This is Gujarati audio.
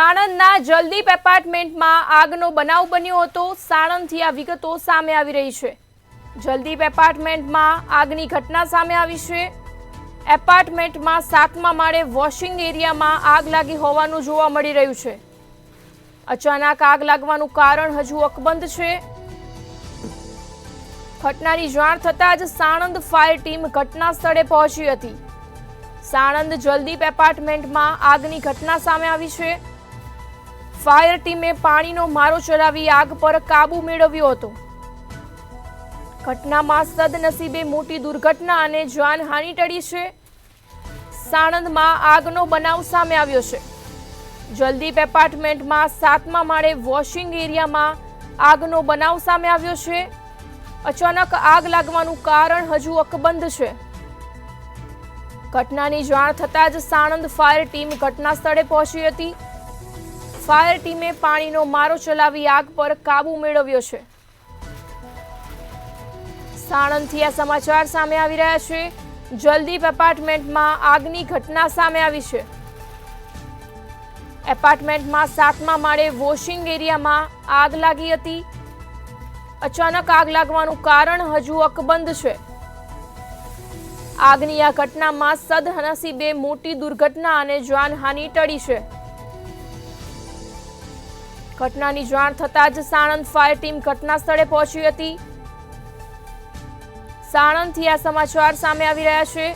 સાણંદના જલદીપ એપાર્ટમેન્ટમાં આગનો બનાવ બન્યો હતો। સાણંદથી આ વિગતો સામે આવી રહી છે। જલદીપ એપાર્ટમેન્ટમાં આગની ઘટના સામે આવી છે। એપાર્ટમેન્ટમાં 7મા માળે વોશિંગ એરિયામાં આગ લાગી હોવાનું જોવા મળી રહ્યું છે। અચાનક આગ લાગવાનું કારણ હજુ અકબંધ છે। ઘટનાની જાણ થતાં જ સાણંદ ફાયર ટીમ ઘટના સ્થળે પહોંચી હતી। સાણંદ જલદીપ એપાર્ટમેન્ટમાં આગની ઘટના સામે આવી છે। ફાયર ટીમે પાણીનો મારો ચલાવી આગ પર કાબુ મેળવ્યો હતો। ઘટનામાં સદનસીબે મોટી દુર્ઘટના અને જાનહાનિ ટળી છે। સાણંદમાં આગનો બનાવ સામે આવ્યો છે। જલદીપ એપાર્ટમેન્ટમાં 7મા માળે વોશિંગ એરિયામાં આગનો બનાવ સામે આવ્યો છે। અચાનક આગ લાગવાનું કારણ હજુ અકબંધ છે। ઘટનાની જાણ થતાં જ સાણંદ ફાયર ટીમ ઘટના સ્થળે પહોંચી હતી। ફાયર ટીમે પાણીનો મારો ચલાવી આગ પર કાબુ મેળવ્યો છે। સાણંદથી આ સમાચાર સામે આવી રહ્યા છે। જલદીપ એપાર્ટમેન્ટમાં આગની ઘટના સામે આવી છે। એપાર્ટમેન્ટમાં 7મા માળે વોશિંગ એરિયામાં આગ લાગી હતી। અચાનક આગ લાગવાનું કારણ હજુ અકબંધ છે। આગની આ ઘટનામાં સદનસીબે મોટી દુર્ઘટના અને જાનહાનિ ટળી છે। ઘટનાની જાણ થતાં જ સાણંદ ફાયર ટીમ ઘટના સ્થળે પહોંચી હતી। સાણંદથી આ સમાચાર સામે આવી રહ્યા છે।